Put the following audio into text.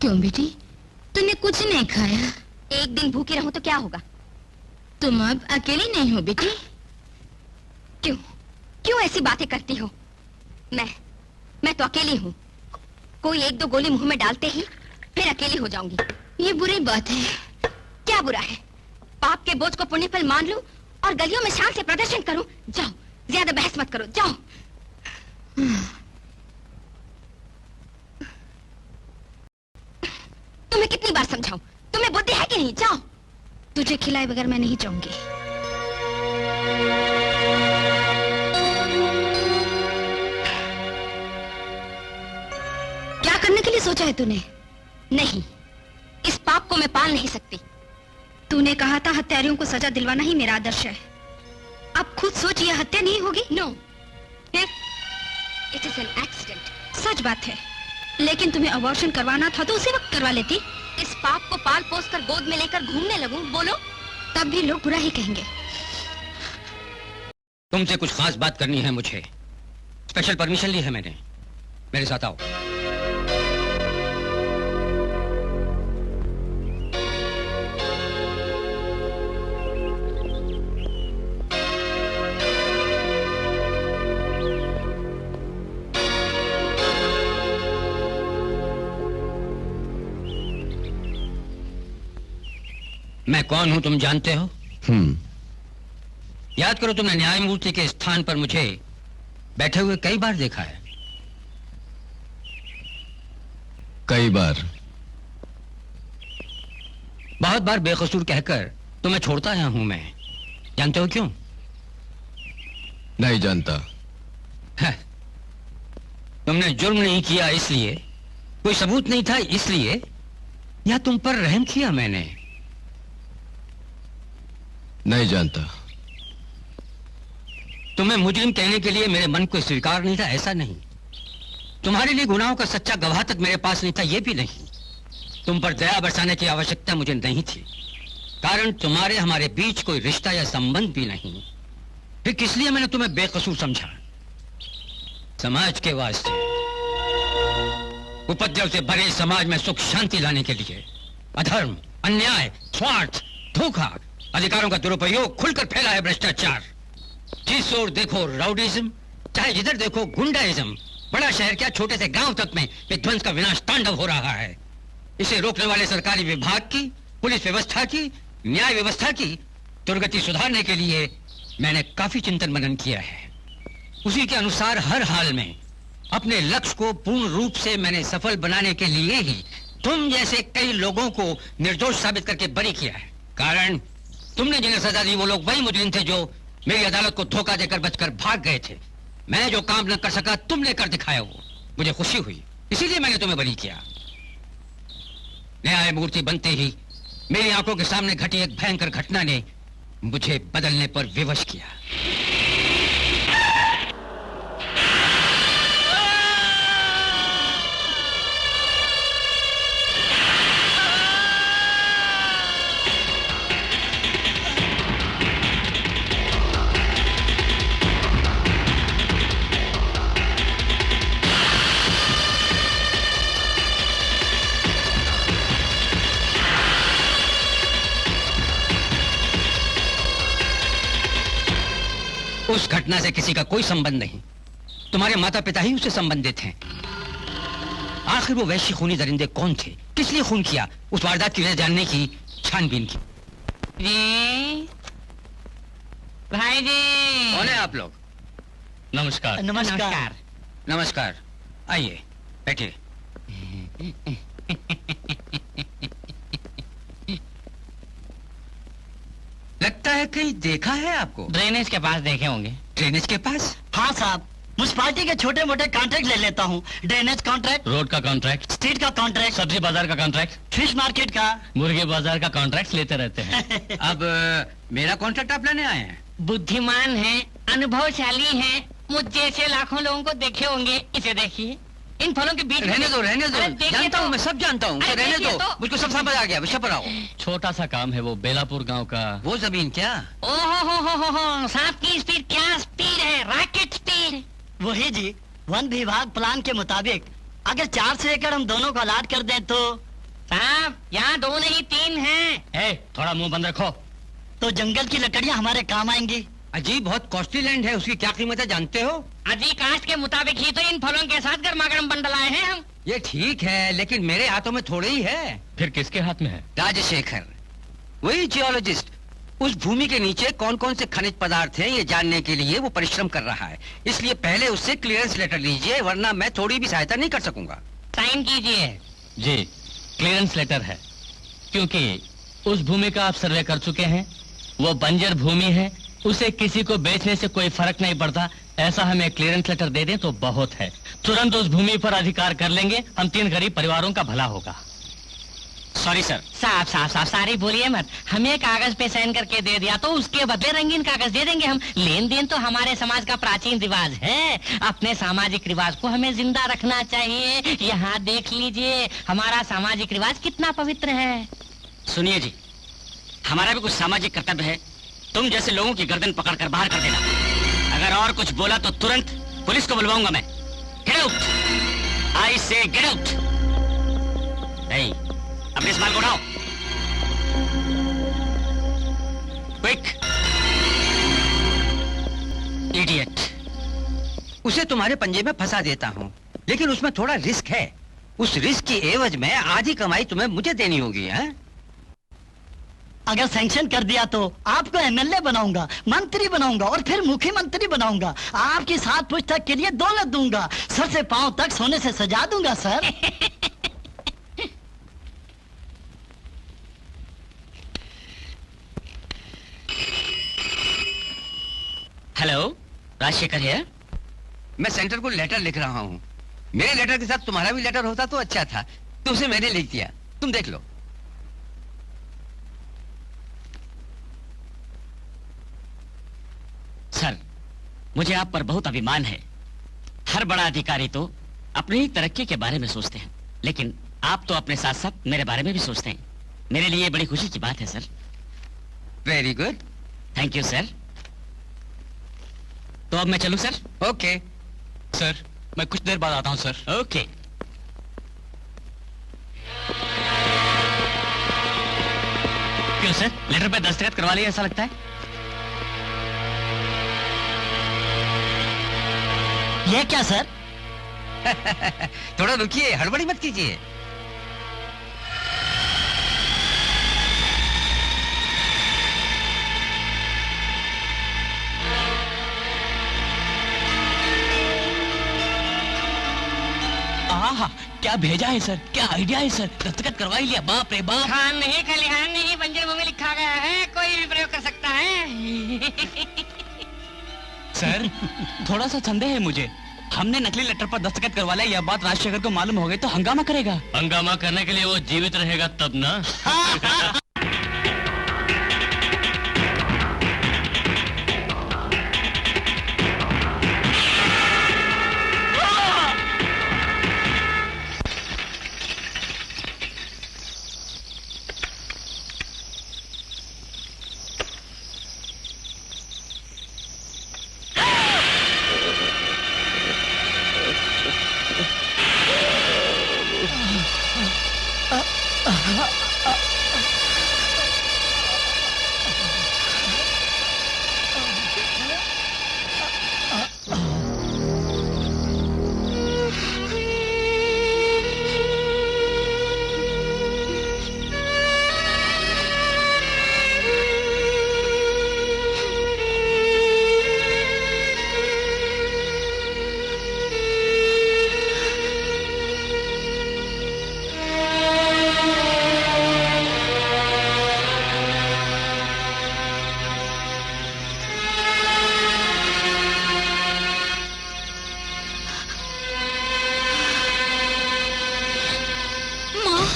क्यों बेटी, तूने कुछ नहीं खाया? एक दिन भूखी रहूं तो क्या होगा? तुम अब अकेली नहीं हो बेटी। क्यों क्यों ऐसी बातें करती हो? मैं तो अकेली हूँ। कोई एक दो गोली मुंह में डालते ही फिर अकेली हो जाऊंगी। ये बुरी बात है। क्या बुरा है? पाप के बोझ को पुण्य फल मान लूं और गलियों में शान से प्रदर्शन करूं। जाओ, ज्यादा बहस मत करो, जाओ। तुम्हें कितनी बार समझाऊं? तुम्हें बुद्धि है कि नहीं? जाओ। तुझे खिलाए बगैर मैं नहीं जाऊंगी। क्या करने के लिए सोचा है तूने? नहीं, इस पाप को मैं पाल नहीं सकती। तूने कहा था हत्यारियों को सजा दिलवाना ही मेरा आदर्श है। अब खुद सोच, यह हत्या नहीं होगी। No, it is an accident. सच बात है, लेकिन तुम्हें अबॉर्शन करवाना था तो उसी वक्त करवा लेती। इस पाप को पाल पोस कर गोद में लेकर घूमने लगूं, बोलो? तब भी लोग बुरा ही कहेंगे। तुमसे कुछ खास बात करनी है मुझे। स्पेशल परमिशन ली है मैंने। मेरे साथ आओ। मैं कौन हूं तुम जानते हो? याद करो, तुमने न्यायमूर्ति के स्थान पर मुझे बैठे हुए कई बार देखा है। कई बार? बहुत बार बेकसूर कहकर तुम्हें छोड़ता आया हूं मैं। जानते हो क्यों? नहीं जानता। है, तुमने जुर्म नहीं किया इसलिए, कोई सबूत नहीं था इसलिए, या तुम पर रहम किया मैंने? नहीं जानता। तुम्हें मुजरिम कहने के लिए मेरे मन को स्वीकार नहीं था, ऐसा नहीं। तुम्हारे लिए गुनाहों का सच्चा गवाह तक मेरे पास नहीं था, यह भी नहीं। तुम पर दया बरसाने की आवश्यकता मुझे नहीं थी, कारण तुम्हारे हमारे बीच कोई रिश्ता या संबंध भी नहीं। फिर किस लिए मैंने तुम्हें बेकसूर समझा? समाज के वास्ते, उपद्रव से भरे समाज में सुख शांति लाने के लिए। अधर्म, अन्याय, स्वार्थ, धोखा, अधिकारों का दुरुपयोग खुलकर फैला है भ्रष्टाचार। जिस ओर देखो राउडीज्म, चाहे जिधर देखो गुंडाइज्म। बड़ा शहर क्या, छोटे से गांव तक में विध्वंस का विनाश तांडव हो रहा है। इसे रोकने वाले सरकारी विभाग की, पुलिस व्यवस्था की, न्याय व्यवस्था की दुर्गति सुधारने के लिए मैंने काफी चिंतन मनन किया है। उसी के अनुसार हर हाल में अपने लक्ष्य को पूर्ण रूप से मैंने सफल बनाने के लिए ही तुम जैसे कई लोगों को निर्दोष साबित करके बरी किया है। कारण तुमने जिन्हें सजा दी वो लोग वही मुजरिम थे जो मेरी अदालत को धोखा देकर बचकर भाग गए थे। मैं जो काम न कर सका तुमने कर दिखाया, वो मुझे खुशी हुई, इसीलिए मैंने तुम्हें बरी किया। न्यायमूर्ति बनते ही मेरी आंखों के सामने घटी एक भयंकर घटना ने मुझे बदलने पर विवश किया। उस घटना से किसी का कोई संबंध नहीं। तुम्हारे माता पिता ही उससे संबंधित हैं। आखिर वो वैश्य खूनी दरिंदे कौन थे, किस लिए खून किया, उस वारदात की वजह जानने की छानबीन की। जी भाई जी। कौन है आप लोग? नमस्कार। नमस्कार। नमस्कार, आइए बैठिए। लगता है कहीं देखा है आपको। ड्रेनेज के पास देखे होंगे। ड्रेनेज के पास? हाँ साहब, म्युनिसिपालिटी के छोटे मोटे कॉन्ट्रैक्ट ले लेता हूँ। ड्रेनेज कॉन्ट्रैक्ट, रोड का कॉन्ट्रैक्ट, स्ट्रीट का कॉन्ट्रैक्ट, सब्जी बाजार का कॉन्ट्रैक्ट, फिश मार्केट का, मुर्गे बाजार का कॉन्ट्रैक्ट लेते रहते हैं। अब मेरा कॉन्ट्रैक्ट आप लेने आए हैं? बुद्धिमान है, अनुभवशाली है, मुझ जैसे लाखों लोगों को देखे होंगे। इसे देखिए, इन फलों के बीच। रहने दो, रहने दो। अरे देखिए जानता तो। हूँ, मैं सब जानता हूँ। अरे रहने देखिए दो, तो। मुझको सब समझ आ गया। विषय पर आओ। छोटा सा काम है वो, बेलापुर गांव का। वो जमीन क्या? ओहो, सांप की स्पीड क्या स्पीड है, रॉकेट स्पीड। वही जी। वन विभाग प्लान के मुताबिक अगर 400 एकड़ हम दोनों को अलाट कर दें तो साहब यहाँ 2 नहीं 3 हैं। थोड़ा मुंह बंद रखो। तो जंगल की लकड़ियाँ हमारे काम आएंगी। अजी बहुत कॉस्टली लैंड है, उसकी क्या कीमत है जानते हो? अजी कास्ट के मुताबिक ही तो इन फलों के साथ गर्मा गर्म बंडल आए हैं हम। ये ठीक है, लेकिन मेरे हाथों में थोड़े ही है। फिर किसके हाथ में है? राजशेखर, वही जियोलॉजिस्ट। उस भूमि के नीचे कौन कौन से खनिज पदार्थ हैं ये जानने के लिए वो परिश्रम कर रहा है। इसलिए पहले उससे क्लियरेंस लेटर लीजिए, वरना मैं थोड़ी भी सहायता नहीं कर सकूंगा। साइन कीजिए। जी, क्लियरेंस लेटर है, क्योंकि उस भूमि का आप सर्वे कर चुके हैं। वो बंजर भूमि है, उसे किसी को बेचने से कोई फर्क नहीं पड़ता। ऐसा हमें क्लियरेंस लेटर दे दें तो बहुत है। तुरंत उस भूमि पर अधिकार कर लेंगे, हम 3 गरीब परिवारों का भला होगा। Sorry sir. साहब सारी बोलिए मत। हमें कागज पे साइन करके दे दिया तो उसके बदले रंगीन कागज दे देंगे हम। लेन देन तो हमारे समाज का प्राचीन रिवाज है। अपने सामाजिक रिवाज को हमें जिंदा रखना चाहिए। यहाँ देख लीजिए हमारा सामाजिक रिवाज कितना पवित्र है। सुनिए जी, हमारा भी कुछ सामाजिक कर्तव्य है। तुम जैसे लोगों की गर्दन पकड़कर बाहर कर देना। अगर और कुछ बोला तो तुरंत पुलिस को बुलवाऊंगा मैं। गेट आउट, आई से गेट आउट। नहीं, अपने सामान को उठाओ, क्विक। इडियट। उसे तुम्हारे पंजे में फंसा देता हूँ, लेकिन उसमें थोड़ा रिस्क है। उस रिस्क की एवज में आधी कमाई तुम्हें मुझे देनी होगी। है? अगर सैंक्शन कर दिया तो आपको एमएलए बनाऊंगा, मंत्री बनाऊंगा और फिर मुख्यमंत्री बनाऊंगा। आपकी 7 पुस्तक के लिए दौलत दूंगा, सर से पांव तक सोने से सजा दूंगा सर। हेलो, राजशेखर है। मैं सेंटर को लेटर लिख रहा हूँ। मेरे लेटर के साथ तुम्हारा भी लेटर होता तो अच्छा था, तो उसे मैंने लिख दिया। तुम देख लो। सर, मुझे आप पर बहुत अभिमान है। हर बड़ा अधिकारी तो अपनी ही तरक्की के बारे में सोचते हैं, लेकिन आप तो अपने साथ साथ मेरे बारे में भी सोचते हैं। मेरे लिए बड़ी खुशी की बात है sir. Very good. Thank you sir. तो अब मैं चलूं सर? ओके। सर, मैं कुछ देर बाद आता हूँ सर। ओके। क्यों सर, लेटर पे दस्तखत करवा लिया ऐसा लगता है? ये क्या सर? थोड़ा रुकिए, हड़बड़ी मत कीजिए। आहा, क्या भेजा है सर, क्या आइडिया है सर। दस्तखत करवा ही लिया, बाप रे बाप। खान नहीं खलिहान नहीं बंजर भूमि लिखा गया है, कोई भी प्रयोग कर सकता है। सर, थोड़ा सा संदेह है मुझे। हमने नकली लेटर पर दस्तखत करवा लिया, यह बात राजशेखर को मालूम हो गई तो हंगामा करेगा। हंगामा करने के लिए वो जीवित रहेगा तब ना।